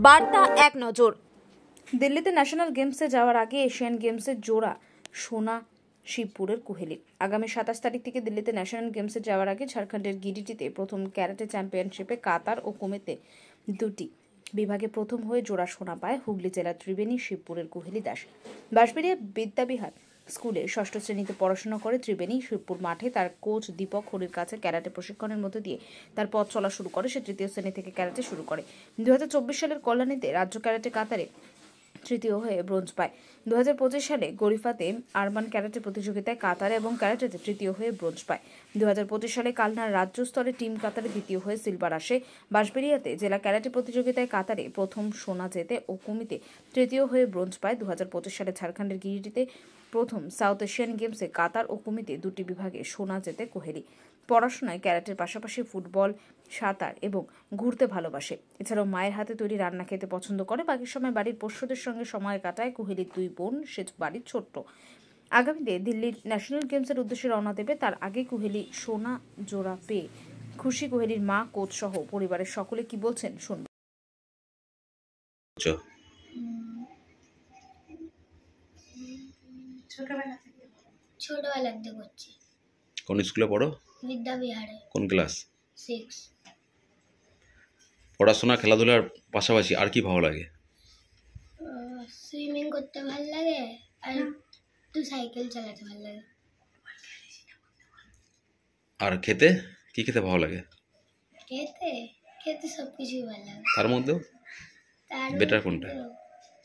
বার্তা এক নজর। দিল্লিতে ন্যাশনাল গেমসে যাওয়ার আগে এশিয়ান গেমসের জোড়া সোনা শিবপুরের কুহেলি। আগামী 27 তারিখ থেকে দিল্লিতে ন্যাশনাল গেমসে যাওয়ার আগে ঝাড়খণ্ডের গিরিডিতে প্রথম ক্যারাটে চ্যাম্পিয়নশিপে কাতার ও কুমেতে দুটি বিভাগে প্রথম হয়ে জোড়া সোনা পায় হুগলি জেলার ত্রিবেণী শিবপুরের কুহেলি দাস। বাঁশবেড়িয়া বিদ্যাবিহার স্কুলে ষষ্ঠ শ্রেণীতে পড়াশোনা করে ত্রিবেণী শিবপুর মাঠে তার কোচ দীপক হরির কাছে ক্যারাটে প্রশিক্ষণের মধ্যে দিয়ে তার পথ চলা শুরু করে। সে তৃতীয় শ্রেণী থেকে ক্যারাটে শুরু করে। 2024 সালের কল্যাণীতে রাজ্য ক্যারাটে কাতারে তৃতীয় হয়ে ব্রোঞ্জ পায়। 2025 সালে গরিফাতে আরবান ক্যারাটে প্রতিযোগিতায় কাতারে এবং ক্যারাটেতে তৃতীয় হয়ে ব্রোঞ্জ পায়। 2025 সালে কালনার রাজ্য স্তরে টিম কাতারে দ্বিতীয় হয়ে সিলভার আসে। বাঁশবেড়িয়াতে জেলা ক্যারাটে প্রতিযোগিতায় কাতারে প্রথম সোনা জেতে ও কুমিতে তৃতীয় হয়ে ব্রোঞ্জ পায়। 2025 সালে ঝাড়খণ্ডের গিরিডিতে প্রথম সাউথ এশিয়ান গেমসে কাতার ও কুমিতে দুটি বিভাগে সোনা জেতে কোহেলি। পড়াশোনায় ক্যারাটের পাশাপাশি ফুটবল, সাঁতার এবং ঘুরতে ভালোবাসে। এছাড়াও মায়ের হাতে তৈরি রান্না খেতে পছন্দ করে। বাকি সময় বাড়ির পোষ্যদের সঙ্গে সময় কাটায়। কোহেলির দুই বোন, সে বাড়ির ছোট্ট। আগামীতে দিল্লির ন্যাশনাল গেমসের উদ্দেশ্যে রওনা দেবে। তার আগে কোহেলি সোনা জোড়া পেয়ে খুশি। কোহেলির মা, কোচ সহ পরিবারের সকলে কি বলছেন শুনব। ছোটবেলা থেকে করছি। কোন স্কুলে পড়ো? বিদ্যাবিহারে। কোন ক্লাস? 6। পড়াশোনা খেলাধুলার পাশাপাশি আর কি ভালো লাগে? সুইমিং করতে ভালো লাগে আর একটু সাইকেল চালাতে ভালো লাগে। আর খেতে কি খেতে ভালো লাগে? খেতে খেতে সব কিছুই ভালো লাগে। তার মধ্যেও বেটার কোনটা?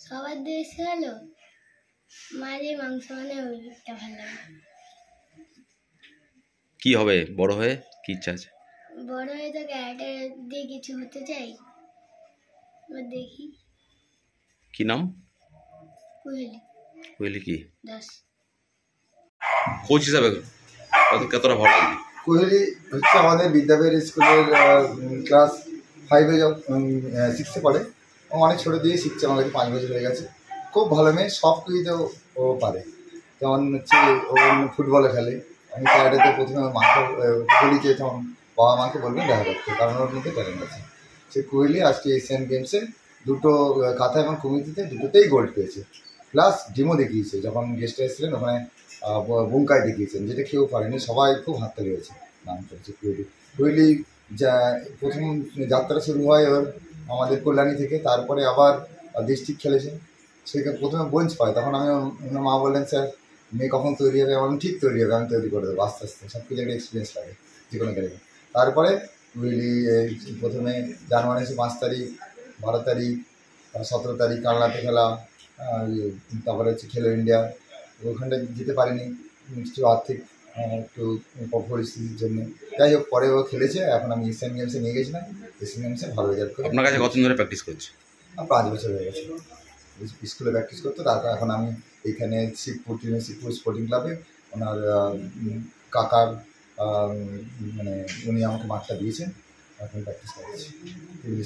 সবার দেশে ভালো মাঝে মাংস মানে ওইটা ভালো লাগে। কি হবে বড় হয়ে, কি ইচ্ছা আছে? বড় হয়ে তো ক্যারাটে দিয়ে কিছু হতে চাই। দেখি। কি নাম? কোহেলি। কোহেলি কি দাস। কোচ হিসাবে কতটা ভালো লাগে? কোহেলি হচ্ছে আমাদের বিদ্যাবিহার স্কুলের ক্লাস 5-এ 6-এ পড়ে। ও অনেক ছোটো দিয়ে শিখছে, আমার কাছে 5 বছর হয়ে গেছে। খুব ভালো মেয়ে, সব কিছুতেও ও পারে। যেমন হচ্ছে ও ফুটবলে খেলে। আমি ক্যারাটেতে প্রথমে মাকে বলি যে তখন বাবা মাকে বলবেন দেখা করতে, কারণ ওর মধ্যে ট্যালেন্ট আছে। সে কোহেলি আজকে এশিয়ান গেমসে দুটো কাতা এবং কুমিতিতে দুটোতেই গোল্ড পেয়েছে, প্লাস ডিমও দেখিয়েছে। যখন গেস্টে এসেছিলেন ওখানে বুঙ্কায় দেখিয়েছেন, যেটা কেউ পারেনি, সবাই খুব হাততালি হয়েছে। নাম করেছে কোহেলি। কোহেলি যা প্রথম যাত্রা শুরু হয় ওর আমাদের কল্যাণী থেকে, তারপরে আবার ডিস্ট্রিক্ট খেলেছে। সেখানে প্রথমে ব্রোঞ্জ পায়। তখন আমি মা বললেন, স্যার মেয়ে কখন তৈরি হবে? আমার ঠিক তৈরি হবে, আমি তৈরি করে দেবো আস্তে আস্তে। সব কিছু একটা এক্সপিরিয়েন্স লাগে যে কোনো ক্যারিয়ারে। তারপরে কোহেলি প্রথমে জানুয়ারি 5 তারিখ, 12 তারিখ, 17 তারিখ কালনাতে খেলা, তারপরে হচ্ছে খেলো ইন্ডিয়া। ওখানটা যেতে পারিনি কিছু আর্থিক একটু পরিস্থিতির জন্য। যাই হোক, পরে ও খেলেছে। এখন আমি এশিয়ান গেমসে নিয়ে গেছিলাম, এশিয়ান গেমসে ভালো রেজাল্ট করে। আপনার কাছে কতদিন ধরে প্র্যাকটিস করছে? 5 বছর হয়ে গেছে। স্কুলে প্র্যাকটিস করতো, তারপর এখন আমি এইখানে শিবপুর স্পোর্টিং ক্লাবে ওনার কাকার মানে উনি আমাকে মাঠটা দিয়েছেন, এখন প্র্যাকটিস করেছি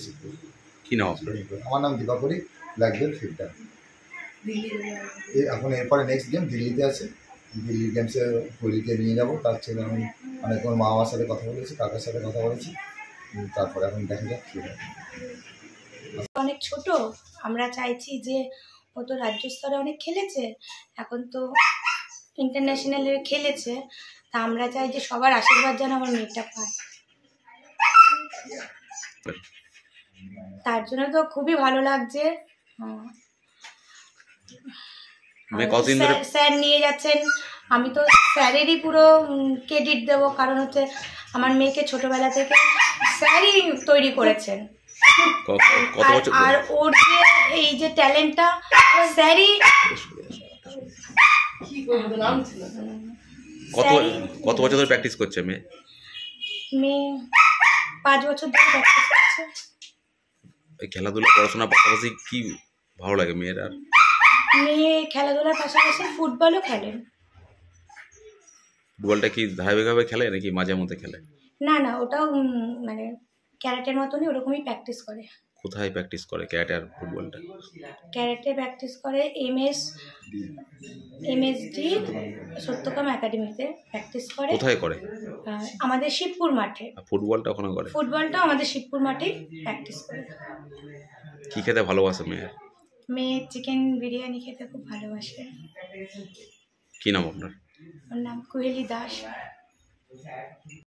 শিবপুর। কী নাম আপনার? আমার নাম Deepak Hari, black belt filter. এখন এরপরে নেক্সট গেম দিল্লিতে আছে। দিল্লির গেমসে কোহেলিকে নিয়ে যাবো। তার ছেলে আমি অনেক মা বাবার সাথে কথা বলেছি, কাকার সাথে কথা বলেছি। তারপরে এখন দেখা যাক কী হয়। অনেক ছোট, আমরা চাইছি যে ও তো রাজ্য স্তরে অনেক খেলেছে, এখন তো ইন্টারন্যাশনালে খেলেছে, তা আমরা চাই যে সবার আশীর্বাদ যেন আমার মেয়েটা পায়। তার জন্য তো খুবই ভালো লাগছে। স্যার নিয়ে যাচ্ছেন, আমি তো স্যারেরই পুরো ক্রেডিট দেবো, কারণ হচ্ছে আমার মেয়েকে ছোটবেলা থেকে স্যারই তৈরি করেছেন। আর ওর যে এই যে ট্যালেন্টটা স্যারই। কত বছর ধরে প্র্যাকটিস করছে মেয়ে? 5 বছর ধরে প্র্যাকটিস করছে। খেলাধুলা পড়াশোনার পাশাপাশি কি ভালো লাগে মেয়ের? আর মেয়ে খেলাধুলার পাশাপাশি ফুটবলও খেলেন। ফুটবলটা কি ধারাবাহিকভাবে খেলে নাকি মাঝে মধ্যে খেলে? না, ওটাও মানে ক্যারাটের মতনই ওরকমই প্র্যাকটিস করে। কোথায় প্র্যাকটিস করে ক্যারাটে আর ফুটবলটা? ক্যারেটে প্র্যাকটিস করে এমএসডি সত্যকাম একাডেমিতে প্র্যাকটিস করে। কোথায় করে? আমাদের শিবপুর মাঠে। আর ফুটবলটা ওখানে করে? ফুটবলটা আমাদের শিবপুর মাঠেই প্র্যাকটিস করে। কি খেতে ভালোবাসে মেয়ে? মেয়ে চিকেন বিরিয়ানি খেতে খুব ভালোবাসে। কি নাম আপনার? ওর নাম কুহেলি দাস।